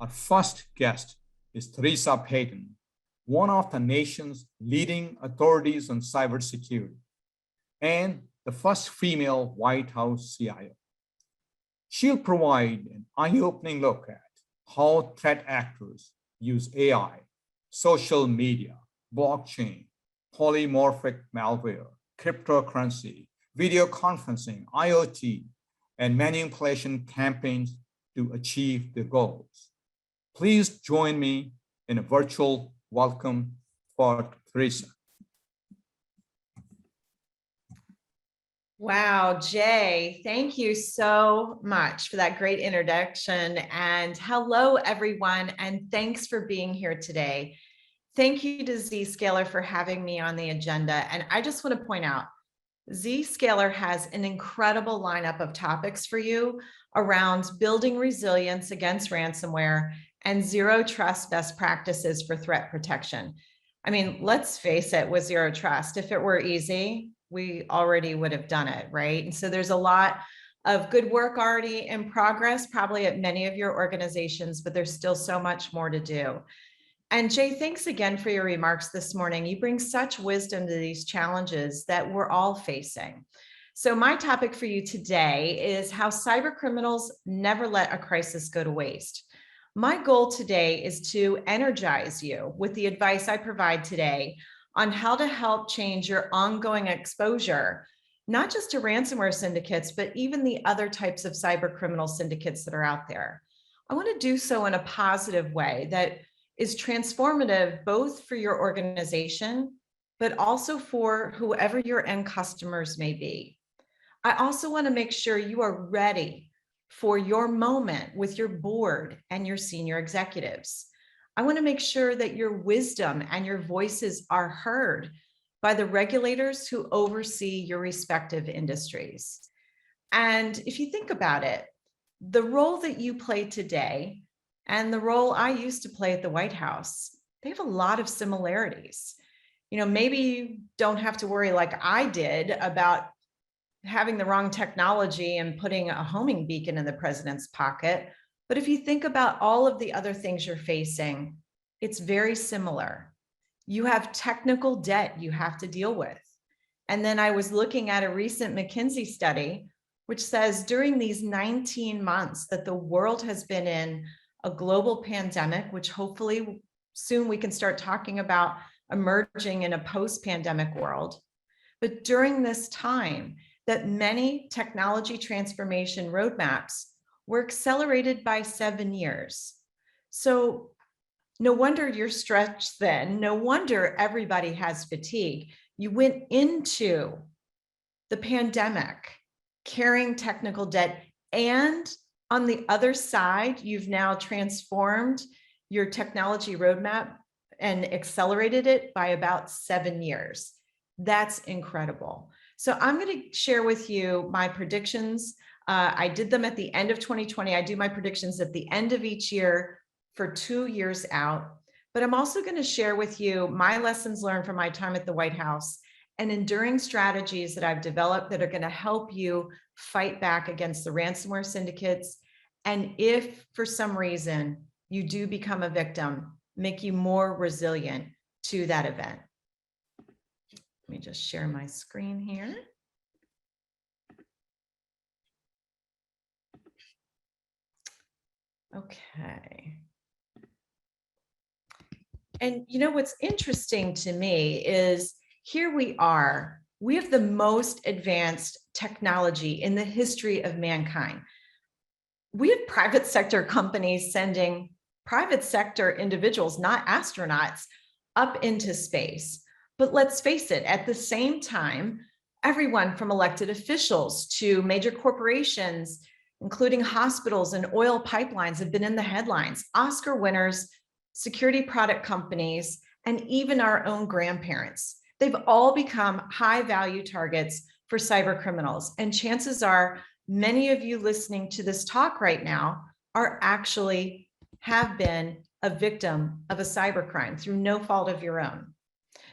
Our first guest is Teresa Payton, one of the nation's leading authorities on cybersecurity and the first female White House CIO. She'll provide an eye-opening look at how threat actors use AI, social media, blockchain, polymorphic malware, cryptocurrency, video conferencing, IoT, and manipulation campaigns to achieve their goals. Please join me in a virtual welcome for Teresa. Wow, Jay, thank you so much for that great introduction. And hello, everyone, and thanks for being here today. Thank you to Zscaler for having me on the agenda. And I just want to point out, Zscaler has an incredible lineup of topics for you around building resilience against ransomware and zero trust best practices for threat protection. I mean, let's face it, with zero trust, if it were easy, we already would have done it, right? And so there's a lot of good work already in progress, probably at many of your organizations, but there's still so much more to do. And Jay, thanks again for your remarks this morning. You bring such wisdom to these challenges that we're all facing. So my topic for you today is how cyber criminals never let a crisis go to waste. My goal today is to energize you with the advice I provide today on how to help change your ongoing exposure, not just to ransomware syndicates, but even the other types of cyber criminal syndicates that are out there. I want to do so in a positive way that is transformative both for your organization, but also for whoever your end customers may be. I also want to make sure you are ready for your moment with your board and your senior executives. I want to make sure that your wisdom and your voices are heard by the regulators who oversee your respective industries. And if you think about it, the role that you play today and the role I used to play at the White House, they have a lot of similarities. You know, maybe you don't have to worry like I did about having the wrong technology and putting a homing beacon in the president's pocket. But if you think about all of the other things you're facing, it's very similar. You have technical debt you have to deal with. And then I was looking at a recent McKinsey study, which says during these 19 months that the world has been in a global pandemic, which hopefully soon we can start talking about emerging in a post-pandemic world. But during this time, that many technology transformation roadmaps were accelerated by 7 years. So no wonder you're stretched then. No wonder everybody has fatigue. You went into the pandemic carrying technical debt, and on the other side, you've now transformed your technology roadmap and accelerated it by about 7 years. That's incredible. So I'm going to share with you my predictions. I did them at the end of 2020. I do my predictions at the end of each year for 2 years out. But I'm also going to share with you my lessons learned from my time at the White House and enduring strategies that I've developed that are going to help you fight back against the ransomware syndicates. And if for some reason you do become a victim, make you more resilient to that event. Let me just share my screen here. Okay. And you know, what's interesting to me is here we are, we have the most advanced technology in the history of mankind. We have private sector companies sending private sector individuals, not astronauts, up into space. But let's face it, at the same time, everyone from elected officials to major corporations, including hospitals and oil pipelines, have been in the headlines. Oscar winners, security product companies, and even our own grandparents. They've all become high-value targets for cyber criminals. And chances are many of you listening to this talk right now are actually have been a victim of a cybercrime through no fault of your own.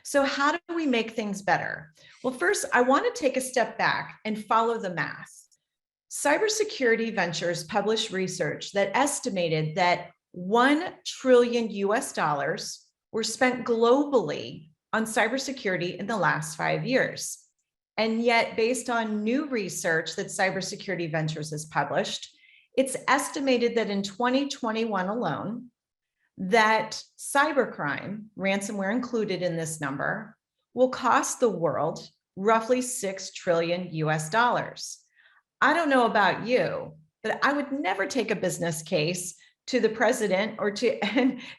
So how do we make things better? Well, first, I want to take a step back and follow the math. Cybersecurity Ventures published research that estimated that $1 trillion were spent globally on cybersecurity in the last 5 years. And yet, based on new research that Cybersecurity Ventures has published, it's estimated that in 2021 alone, that cybercrime, ransomware included in this number, will cost the world roughly $6 trillion. I don't know about you, but I would never take a business case to the president or to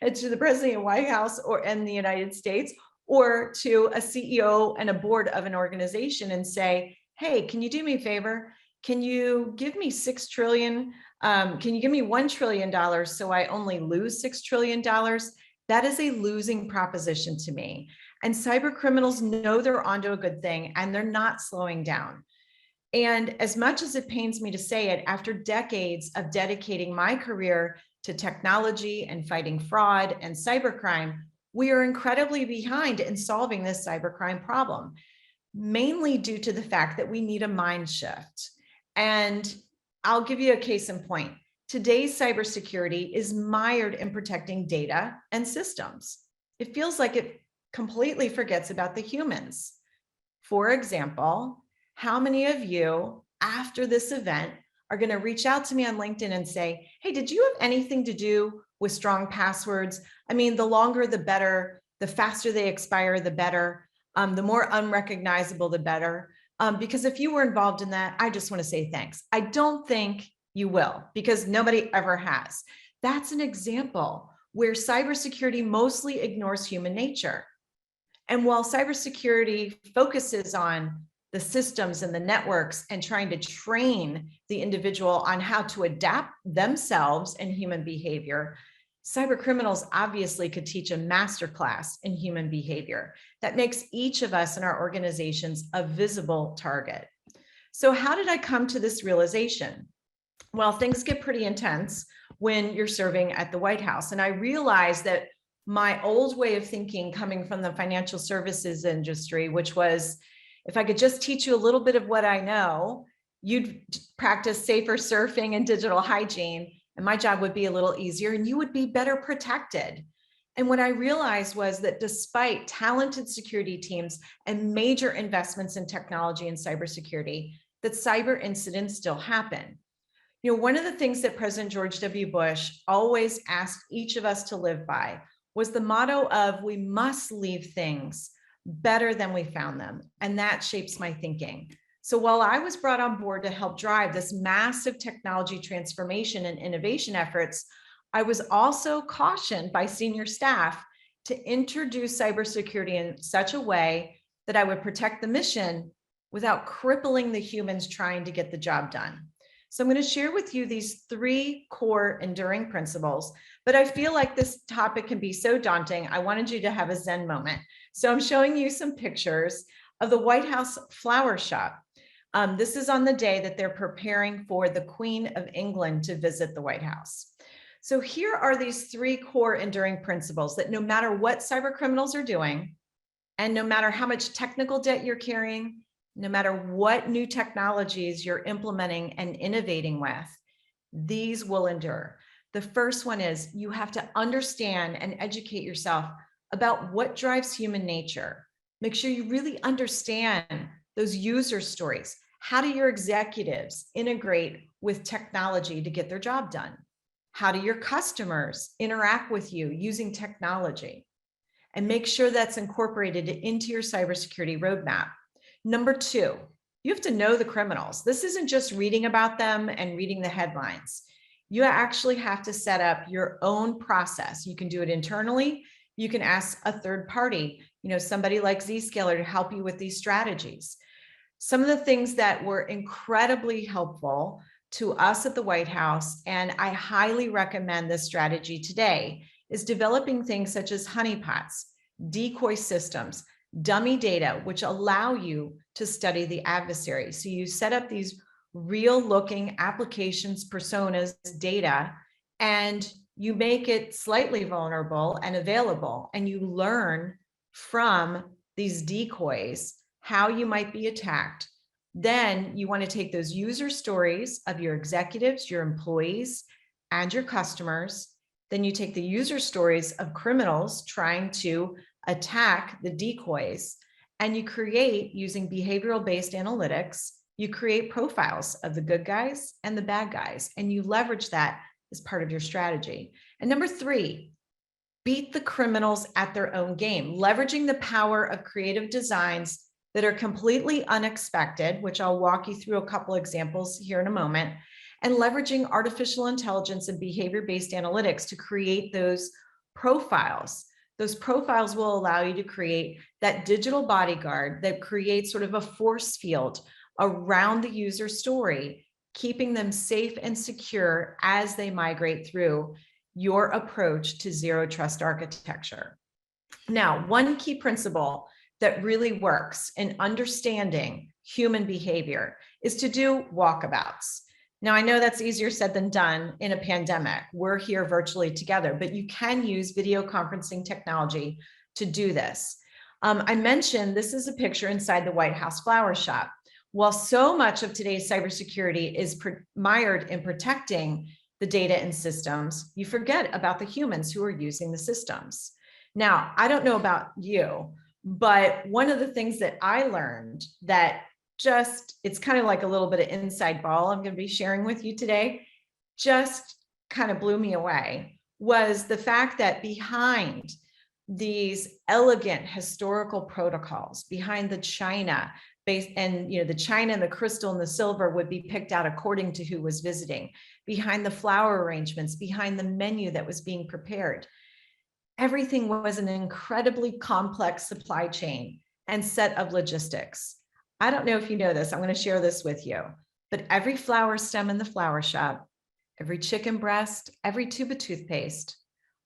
the president of the White House or in the United States, or to a CEO and a board of an organization and say, hey, can you do me a favor? Can you give me 6 trillion? Can you give me $1 trillion so I only lose $6 trillion? That is a losing proposition to me. And cyber criminals know they're onto a good thing and they're not slowing down. And as much as it pains me to say it, after decades of dedicating my career to technology and fighting fraud and cybercrime, we are incredibly behind in solving this cybercrime problem, mainly due to the fact that we need a mind shift. And I'll give you a case in point. Today's cybersecurity is mired in protecting data and systems. It feels like it completely forgets about the humans. For example, how many of you after this event are going to reach out to me on LinkedIn and say, hey, did you have anything to do with strong passwords? I mean, the longer, the better, the faster they expire, the better, the more unrecognizable, the better. Because if you were involved in that, I just want to say thanks. I don't think you will, because nobody ever has. That's an example where cybersecurity mostly ignores human nature. And while cybersecurity focuses on the systems and the networks and trying to train the individual on how to adapt themselves and human behavior, cyber criminals obviously could teach a masterclass in human behavior that makes each of us in our organizations a visible target. So how did I come to this realization? Well, things get pretty intense when you're serving at the White House. And I realized that my old way of thinking, coming from the financial services industry, which was, if I could just teach you a little bit of what I know, you'd practice safer surfing and digital hygiene, and my job would be a little easier and you would be better protected. And what I realized was that despite talented security teams and major investments in technology and cybersecurity, that cyber incidents still happen. You know, one of the things that President George W. Bush always asked each of us to live by was the motto of, we must leave things better than we found them. And that shapes my thinking. So while I was brought on board to help drive this massive technology transformation and innovation efforts, I was also cautioned by senior staff to introduce cybersecurity in such a way that I would protect the mission without crippling the humans trying to get the job done. So I'm going to share with you these 3 core enduring principles, but I feel like this topic can be so daunting. I wanted you to have a Zen moment. So I'm showing you some pictures of the White House flower shop. This is on the day that they're preparing for the Queen of England to visit the White House. So here are these 3 core enduring principles that no matter what cyber criminals are doing, and no matter how much technical debt you're carrying, no matter what new technologies you're implementing and innovating with, these will endure. The first one is you have to understand and educate yourself about what drives human nature. Make sure you really understand those user stories. How do your executives integrate with technology to get their job done? How do your customers interact with you using technology? And make sure that's incorporated into your cybersecurity roadmap. Number 2, you have to know the criminals. This isn't just reading about them and reading the headlines. You actually have to set up your own process. You can do it internally. You can ask a third party, somebody like Zscaler, to help you with these strategies. Some of the things that were incredibly helpful to us at the White House, and I highly recommend this strategy today, is developing things such as honeypots, decoy systems, dummy data, which allow you to study the adversary. So you set up these real looking applications, personas, data, and you make it slightly vulnerable and available, and you learn from these decoys how you might be attacked. Then you want to take those user stories of your executives, your employees, and your customers, Then you take the user stories of criminals trying to attack the decoys, and you create, using behavioral-based analytics, you create profiles of the good guys and the bad guys, and you leverage that as part of your strategy. And number 3, beat the criminals at their own game, leveraging the power of creative designs that are completely unexpected, which I'll walk you through a couple examples here in a moment, and leveraging artificial intelligence and behavior-based analytics to create those profiles. Those profiles will allow you to create that digital bodyguard that creates sort of a force field around the user story, keeping them safe and secure as they migrate through your approach to zero trust architecture. Now, one key principle that really works in understanding human behavior is to do walkabouts. Now, I know that's easier said than done in a pandemic. We're here virtually together, but you can use video conferencing technology to do this. I mentioned this is a picture inside the White House flower shop. While so much of today's cybersecurity is mired in protecting the data and systems, you forget about the humans who are using the systems. Now, I don't know about you, but one of the things that I learned that it's kind of like a little bit of inside ball I'm going to be sharing with you today, just kind of blew me away, was the fact that behind these elegant historical protocols, behind the china based, and the china and the crystal and the silver would be picked out according to who was visiting, behind the flower arrangements, behind the menu that was being prepared, everything was an incredibly complex supply chain and set of logistics. I don't know if you know this, I'm going to share this with you, but every flower stem in the flower shop, every chicken breast, every tube of toothpaste,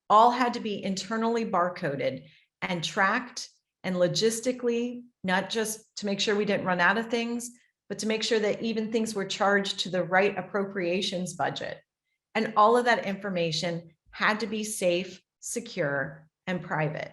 all had to be internally barcoded and tracked and logistically, not just to make sure we didn't run out of things, but to make sure that even things were charged to the right appropriations budget. And all of that information had to be safe, secure, and private.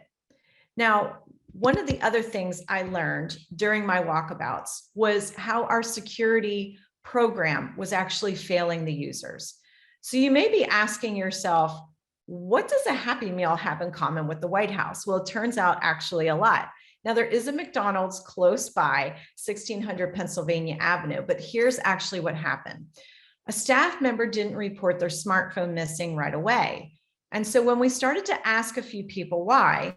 Now, one of the other things I learned during my walkabouts was how our security program was actually failing the users. So you may be asking yourself, what does a Happy Meal have in common with the White House? Well, it turns out actually a lot. Now, there is a McDonald's close by 1600 Pennsylvania Avenue, but here's actually what happened. A staff member didn't report their smartphone missing right away. And so when we started to ask a few people why,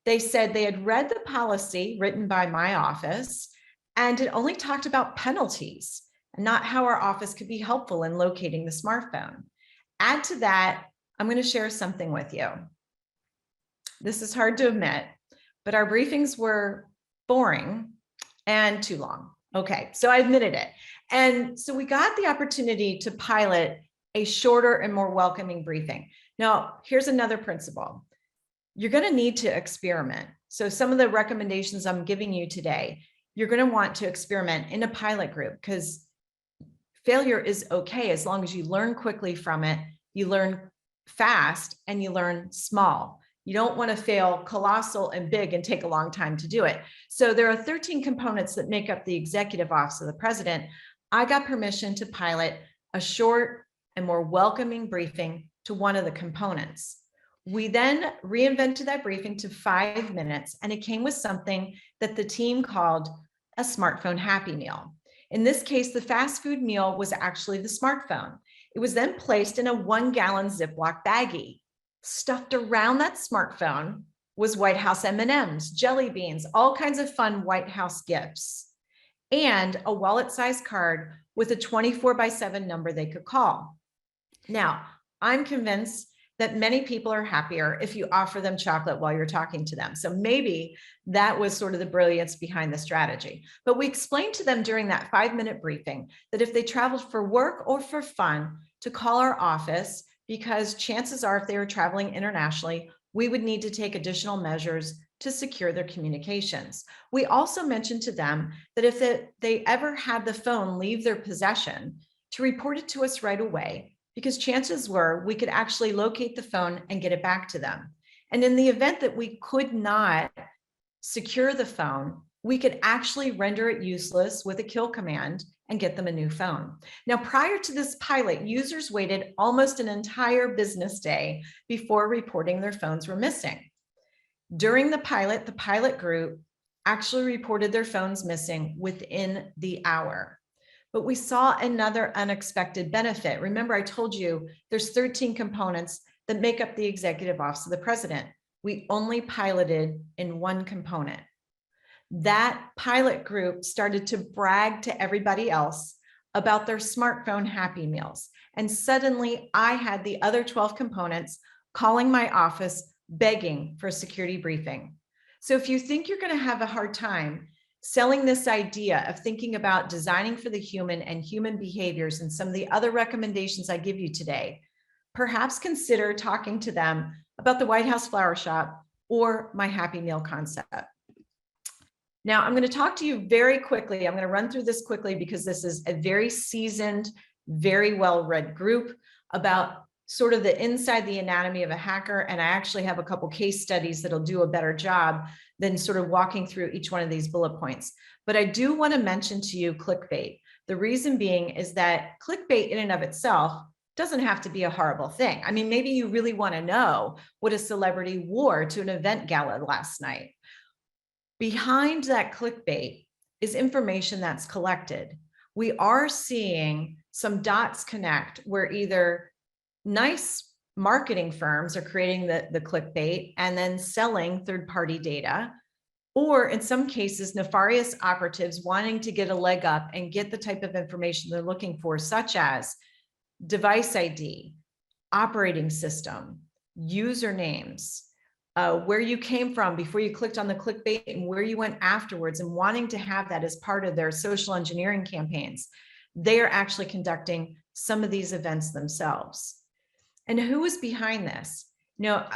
they said they had read the policy written by my office, and it only talked about penalties, and not how our office could be helpful in locating the smartphone. Add to that, I'm going to share something with you. This is hard to admit, but our briefings were boring and too long. Okay, so I admitted it. And so we got the opportunity to pilot a shorter and more welcoming briefing. Now, here's another principle. You're going to need to experiment. So some of the recommendations I'm giving you today, you're going to want to experiment in a pilot group, because failure is okay as long as you learn quickly from it, you learn fast, and you learn small. You don't want to fail colossal and big and take a long time to do it. So there are 13 components that make up the executive office of the president. I got permission to pilot a short and more welcoming briefing to one of the components. We then reinvented that briefing to 5 minutes, and it came with something that the team called a smartphone Happy Meal. In this case, the fast food meal was actually the smartphone. It was then placed in a 1-gallon Ziploc baggie. Stuffed around that smartphone was White House M&Ms, jelly beans, all kinds of fun White House gifts, and a wallet-sized card with a 24/7 number they could call. Now, I'm convinced that many people are happier if you offer them chocolate while you're talking to them. So maybe that was sort of the brilliance behind the strategy. But we explained to them during that 5-minute briefing that if they traveled for work or for fun, to call our office, because chances are if they were traveling internationally, we would need to take additional measures to secure their communications. We also mentioned to them that if they ever had the phone leave their possession, to report it to us right away, because chances were we could actually locate the phone and get it back to them. And in the event that we could not secure the phone, we could actually render it useless with a kill command and get them a new phone. Now, prior to this pilot, users waited almost an entire business day before reporting their phones were missing. During the pilot group actually reported their phones missing within the hour. But we saw another unexpected benefit. Remember, I told you there's 13 components that make up the executive office of the president. We only piloted in one component. That pilot group started to brag to everybody else about their smartphone Happy Meals. And suddenly I had the other 12 components calling my office, begging for a security briefing. So if you think you're going to have a hard time selling this idea of thinking about designing for the human and human behaviors and some of the other recommendations I give you today, perhaps consider talking to them about the White House Flower Shop or my Happy Meal concept. Now, I'm going to talk to you very quickly. I'm going to run through this quickly because this is a very seasoned, very well-read group about sort of the inside the anatomy of a hacker. And I actually have a couple case studies that'll do a better job than sort of walking through each one of these bullet points. But I do want to mention to you clickbait. The reason being is that clickbait in and of itself doesn't have to be a horrible thing. I mean, maybe you really want to know what a celebrity wore to an event gala last night. Behind that clickbait is information that's collected. We are seeing some dots connect where either nice marketing firms are creating the clickbait and then selling third-party data, or in some cases, nefarious operatives wanting to get a leg up and get the type of information they're looking for, such as device ID, operating system, usernames, where you came from before you clicked on the clickbait and where you went afterwards, and wanting to have that as part of their social engineering campaigns. They are actually conducting some of these events themselves. And who is behind this? Now,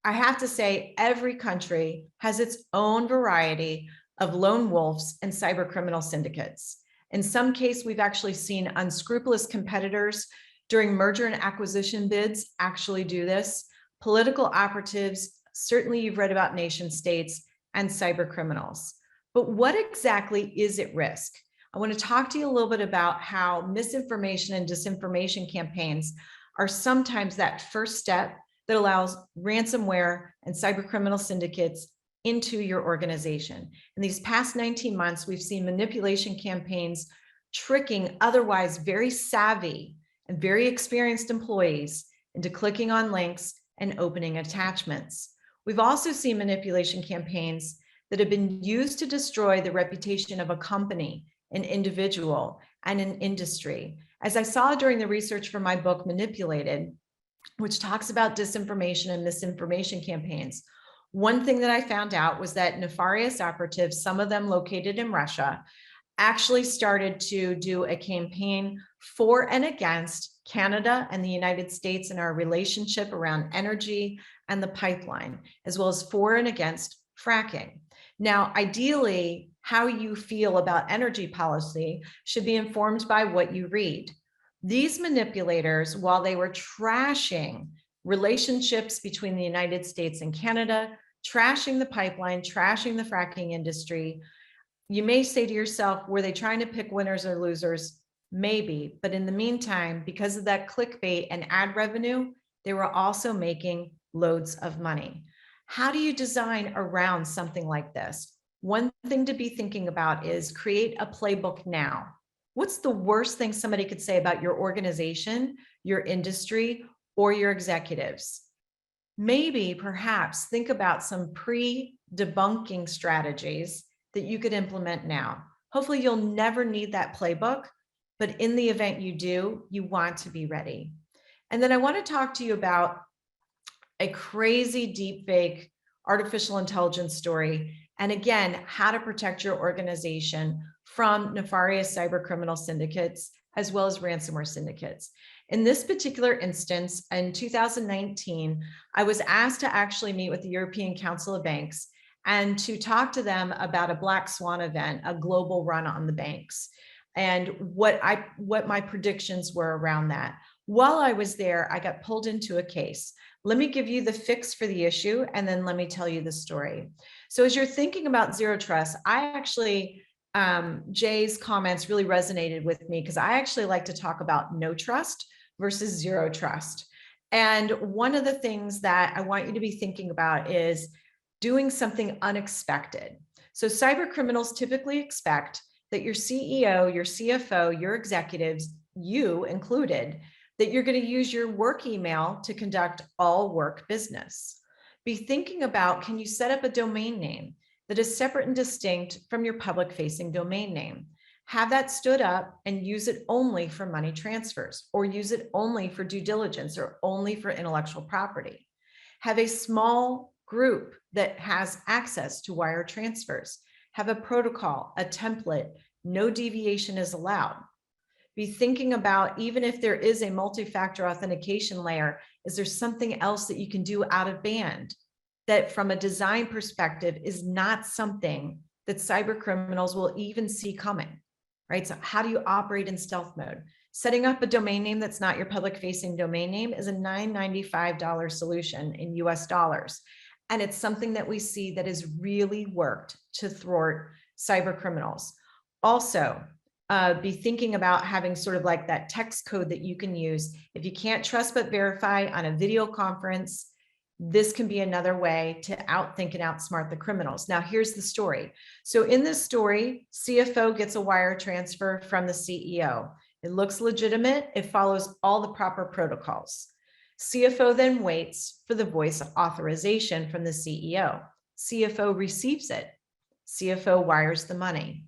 I have to say every country has its own variety of lone wolves and cyber criminal syndicates. In some cases, we've actually seen unscrupulous competitors during merger and acquisition bids actually do this. Political operatives, certainly you've read about nation states and cyber criminals. But what exactly is at risk? I want to talk to you a little bit about how misinformation and disinformation campaigns are sometimes that first step that allows ransomware and cyber criminal syndicates into your organization. In these past 19 months, we've seen manipulation campaigns tricking otherwise very savvy and very experienced employees into clicking on links and opening attachments. We've also seen manipulation campaigns that have been used to destroy the reputation of a company, an individual, and an industry. As I saw during the research for my book, Manipulated, which talks about disinformation and misinformation campaigns, one thing that I found out was that nefarious operatives, some of them located in Russia, actually started to do a campaign for and against Canada and the United States and our relationship around energy and the pipeline, as well as for and against fracking. Now, ideally, how you feel about energy policy should be informed by what you read. These manipulators, while they were trashing relationships between the United States and Canada, trashing the pipeline, trashing the fracking industry, you may say to yourself, were they trying to pick winners or losers? Maybe, but in the meantime, because of that clickbait and ad revenue, they were also making loads of money. How do you design around something like this? One thing to be thinking about is create a playbook now. What's the worst thing somebody could say about your organization, your industry, or your executives? Maybe perhaps think about some pre-debunking strategies that you could implement now. Hopefully you'll never need that playbook, but in the event you do, you want to be ready. And then I want to talk to you about a crazy deepfake artificial intelligence story. And again, how to protect your organization from nefarious cyber criminal syndicates, as well as ransomware syndicates. In this particular instance, in 2019, I was asked to actually meet with the European Council of Banks and to talk to them about a Black Swan event, a global run on the banks, and what my predictions were around that. While I was there, I got pulled into a case. Let me give you the fix for the issue, and then let me tell you the story. So as you're thinking about zero trust, I actually, Jay's comments really resonated with me because I actually like to talk about no trust versus zero trust. And one of the things that I want you to be thinking about is doing something unexpected. So cyber criminals typically expect that your CEO, your CFO, your executives, you included, that you're going to use your work email to conduct all work business. Be thinking about, can you set up a domain name that is separate and distinct from your public facing domain name? Have that stood up and use it only for money transfers, or use it only for due diligence, or only for intellectual property. Have a small group that has access to wire transfers. Have a protocol, a template, no deviation is allowed. Be thinking about, even if there is a multi-factor authentication layer, is there something else that you can do out of band that from a design perspective is not something that cyber criminals will even see coming, right? So how do you operate in stealth mode? Setting up a domain name that's not your public facing domain name is a $995 solution in US dollars. And it's something that we see that has really worked to thwart cyber criminals. Also, be thinking about having sort of like that text code that you can use. If you can't trust but verify on a video conference, this can be another way to outthink and outsmart the criminals. Now, here's the story. So in this story, CFO gets a wire transfer from the CEO. It looks legitimate. It follows all the proper protocols. CFO then waits for the voice authorization from the CEO. CFO receives it. CFO wires the money.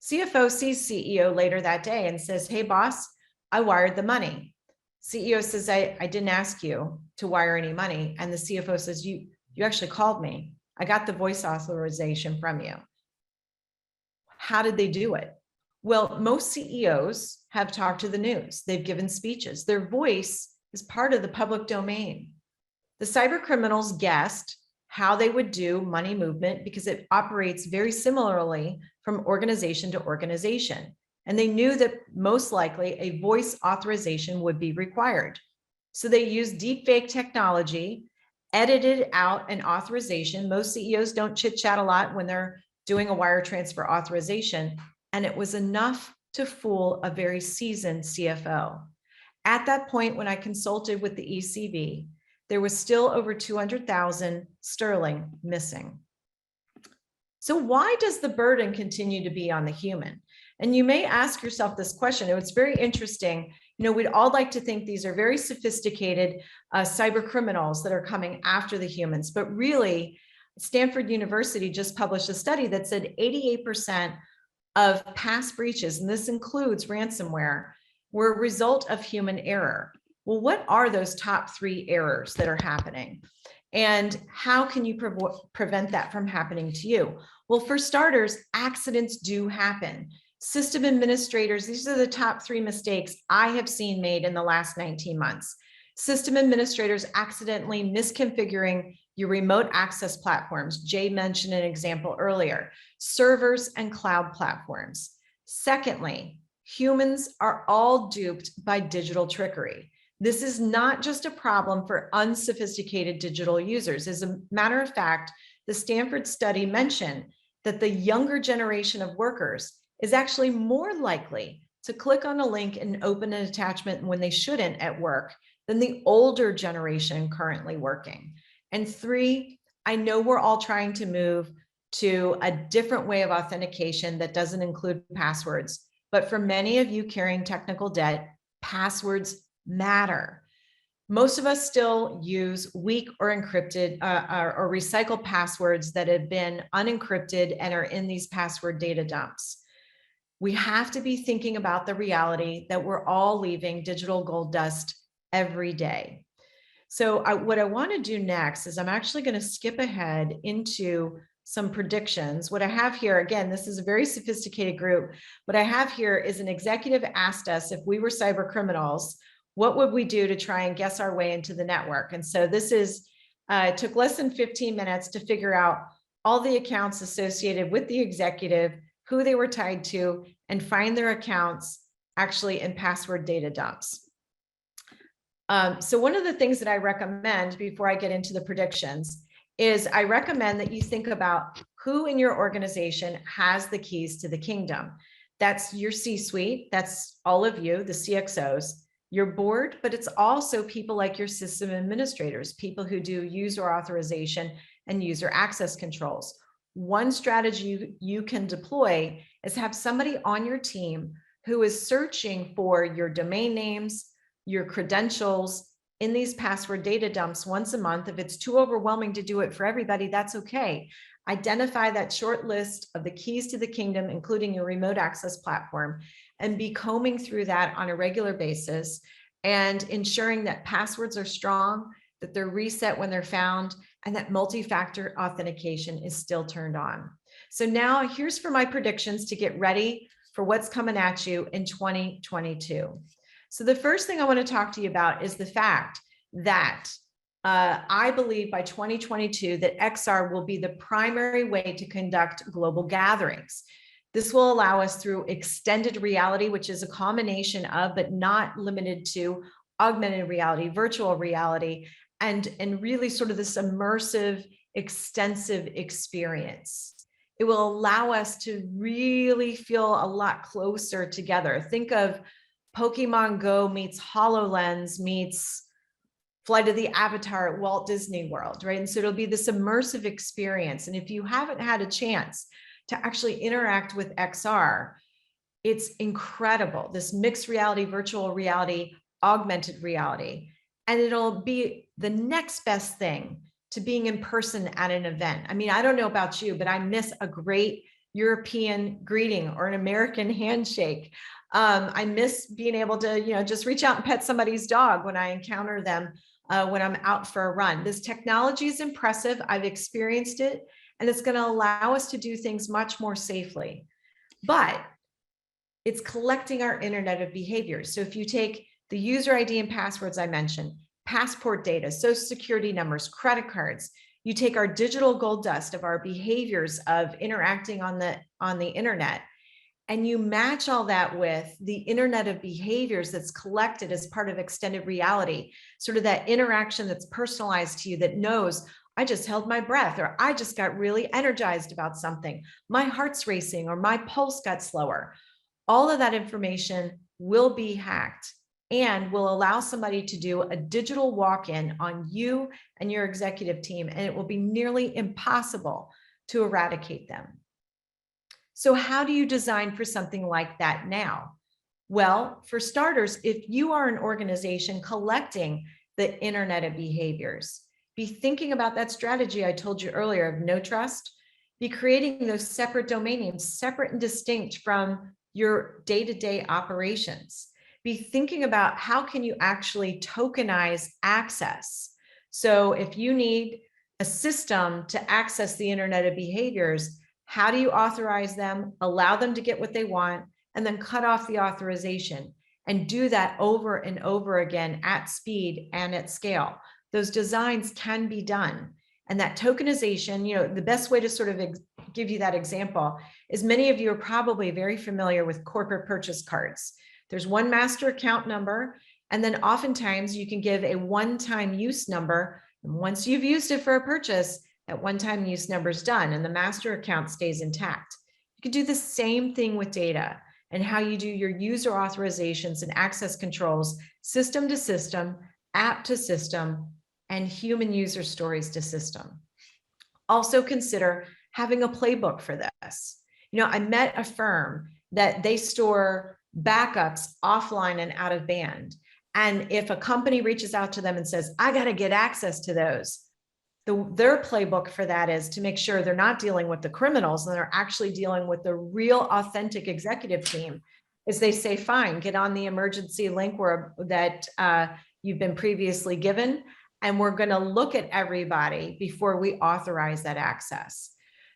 CFO sees CEO later that day and says, hey, boss, I wired the money. CEO says, I didn't ask you to wire any money. And the CFO says, you actually called me. I got the voice authorization from you. How did they do it? Well, most CEOs have talked to the news. They've given speeches. Their voice is part of the public domain. The cyber criminals guessed how they would do money movement because it operates very similarly from organization to organization. And they knew that most likely a voice authorization would be required. So they used deepfake technology, edited out an authorization. Most CEOs don't chit chat a lot when they're doing a wire transfer authorization. And it was enough to fool a very seasoned CFO. At that point, when I consulted with the ECB, there was still over 200,000 sterling missing. So why does the burden continue to be on the human? And you may ask yourself this question. It's very interesting. You know, we'd all like to think these are very sophisticated cyber criminals that are coming after the humans, but really, Stanford University just published a study that said 88% of past breaches, and this includes ransomware, were a result of human error. Well, what are those top 3 errors that are happening? And how can you prevent that from happening to you? Well, for starters, accidents do happen. System administrators, these are the top 3 mistakes I have seen made in the last 19 months. System administrators accidentally misconfiguring your remote access platforms. Jay mentioned an example earlier, servers and cloud platforms. Secondly, humans are all duped by digital trickery. This is not just a problem for unsophisticated digital users. As a matter of fact, the Stanford study mentioned that the younger generation of workers is actually more likely to click on a link and open an attachment when they shouldn't at work than the older generation currently working. And 3, I know we're all trying to move to a different way of authentication that doesn't include passwords, but for many of you carrying technical debt, passwords matter. Most of us still use weak or encrypted or recycled passwords that have been unencrypted and are in these password data dumps. We have to be thinking about the reality that we're all leaving digital gold dust every day. So what I want to do next is I'm actually going to skip ahead into some predictions. What I have here, again, this is a very sophisticated group. What I have here is an executive asked us if we were cyber criminals, what would we do to try and guess our way into the network? And so this is, it took less than 15 minutes to figure out all the accounts associated with the executive, who they were tied to, and find their accounts actually in password data dumps. So one of the things that I recommend before I get into the predictions is I recommend that you think about who in your organization has the keys to the kingdom. That's your C-suite, that's all of you, the CXOs, your board, but it's also people like your system administrators, people who do user authorization and user access controls. One strategy you can deploy is have somebody on your team who is searching for your domain names, your credentials in these password data dumps once a month. If it's too overwhelming to do it for everybody, that's okay. Identify that short list of the keys to the kingdom, including your remote access platform, and be combing through that on a regular basis and ensuring that passwords are strong, that they're reset when they're found, and that multi-factor authentication is still turned on. So now here's for my predictions to get ready for what's coming at you in 2022. So the first thing I want to talk to you about is the fact that I believe by 2022 that XR will be the primary way to conduct global gatherings. This will allow us through extended reality, which is a combination of, but not limited to, augmented reality, virtual reality, and really sort of this immersive, extensive experience. It will allow us to really feel a lot closer together. Think of Pokemon Go meets HoloLens meets Flight of the Avatar at Walt Disney World, right? And so it'll be this immersive experience. And if you haven't had a chance to actually interact with XR, it's incredible. This mixed reality, virtual reality, augmented reality. And it'll be the next best thing to being in person at an event. I mean, I don't know about you, but I miss a great European greeting or an American handshake. I miss being able to, just reach out and pet somebody's dog when I encounter them when I'm out for a run. This technology is impressive. I've experienced it, and it's going to allow us to do things much more safely. But it's collecting our internet of behaviors. So if you take the user ID and passwords I mentioned, passport data, social security numbers, credit cards, you take our digital gold dust of our behaviors of interacting on the internet, and you match all that with the internet of behaviors that's collected as part of extended reality, sort of that interaction that's personalized to you that knows, I just held my breath, or I just got really energized about something. My heart's racing, or my pulse got slower. All of that information will be hacked and will allow somebody to do a digital walk-in on you and your executive team, and it will be nearly impossible to eradicate them. So how do you design for something like that now? Well, for starters, if you are an organization collecting the internet of behaviors, be thinking about that strategy I told you earlier of no trust. Be creating those separate domain names, separate and distinct from your day-to-day operations. Be thinking about how can you actually tokenize access. So if you need a system to access the internet of behaviors, how do you authorize them, allow them to get what they want, and then cut off the authorization, and do that over and over again at speed and at scale? Those designs can be done. And that tokenization, the best way to sort of give you that example is many of you are probably very familiar with corporate purchase cards. There's one master account number, and then oftentimes you can give a one-time use number. And once you've used it for a purchase, that one-time use number is done and the master account stays intact. You can do the same thing with data and how you do your user authorizations and access controls, system to system, app to system, and human user stories to system. Also consider having a playbook for this. I met a firm that they store backups offline and out of band. And if a company reaches out to them and says, I got to get access to those, their playbook for that is to make sure they're not dealing with the criminals and they're actually dealing with the real authentic executive team. Is they say, fine, get on the emergency link that you've been previously given, and we're going to look at everybody before we authorize that access.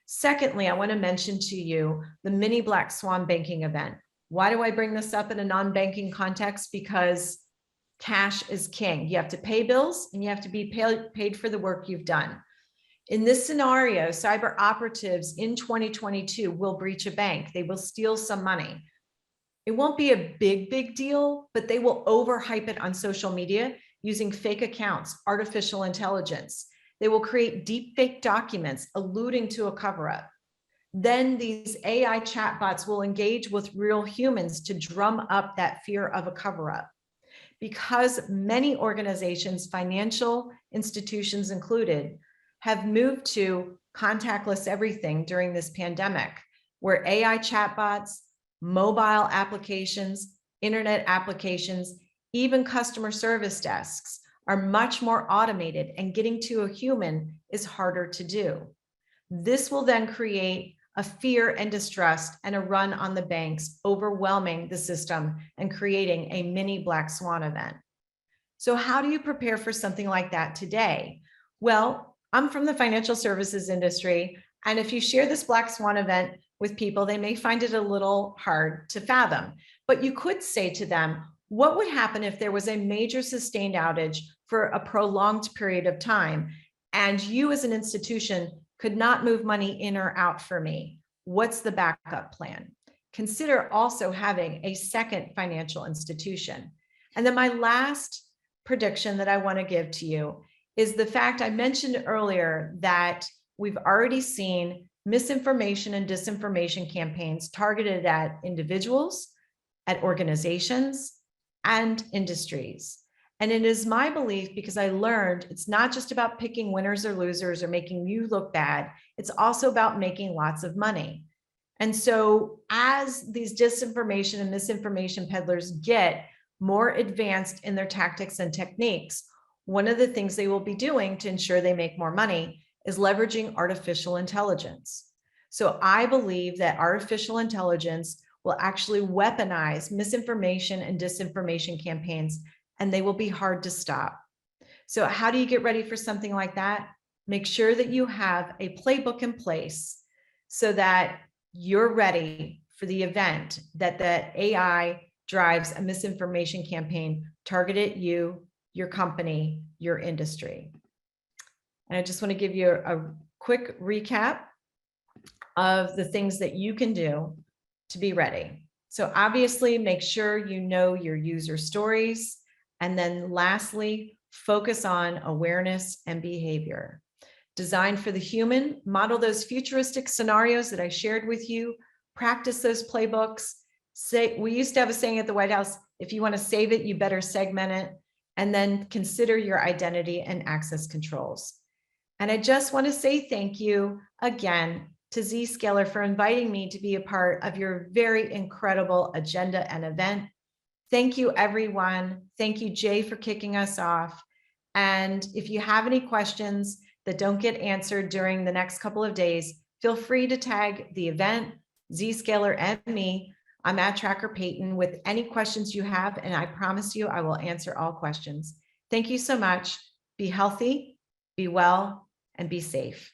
Secondly, I want to mention to you the mini Black Swan banking event. Why do I bring this up in a non-banking context? Because cash is king. You have to pay bills and you have to be paid for the work you've done. In this scenario, cyber operatives in 2022 will breach a bank. They will steal some money. It won't be a big deal, but they will overhype it on social media using fake accounts, artificial intelligence. They will create deep fake documents alluding to a cover-up. Then these AI chatbots will engage with real humans to drum up that fear of a cover-up. Because many organizations, financial institutions included, have moved to contactless everything during this pandemic, where AI chatbots, mobile applications, internet applications, even customer service desks are much more automated, and getting to a human is harder to do. This will then create a fear and distrust and a run on the banks, overwhelming the system and creating a mini black swan event. So how do you prepare for something like that today? Well, I'm from the financial services industry, and if you share this black swan event with people, they may find it a little hard to fathom. But you could say to them, what would happen if there was a major sustained outage for a prolonged period of time, and you as an institution could not move money in or out for me? What's the backup plan? Consider also having a second financial institution. And then my last prediction that I want to give to you is the fact I mentioned earlier that we've already seen misinformation and disinformation campaigns targeted at individuals, at organizations, and industries. And it is my belief, because I learned it's not just about picking winners or losers or making you look bad, it's also about making lots of money. And so as these disinformation and misinformation peddlers get more advanced in their tactics and techniques, one of the things they will be doing to ensure they make more money is leveraging artificial intelligence. So I believe that artificial intelligence will actually weaponize misinformation and disinformation campaigns, and they will be hard to stop. So how do you get ready for something like that? Make sure that you have a playbook in place so that you're ready for the event that AI drives a misinformation campaign targeted at you, your company, your industry. And I just want to give you a quick recap of the things that you can do to be ready. So obviously, make sure you know your user stories. And then lastly, focus on awareness and behavior. Design for the human, model those futuristic scenarios that I shared with you, practice those playbooks. We used to have a saying at the White House, if you want to save it, you better segment it, and then consider your identity and access controls. And I just want to say thank you again to Zscaler for inviting me to be a part of your very incredible agenda and event. Thank you, everyone. Thank you, Jay, for kicking us off. And if you have any questions that don't get answered during the next couple of days, feel free to tag the event, Zscaler, and me. I'm at Tracker Payton with any questions you have, and I promise you I will answer all questions. Thank you so much. Be healthy, be well, and be safe.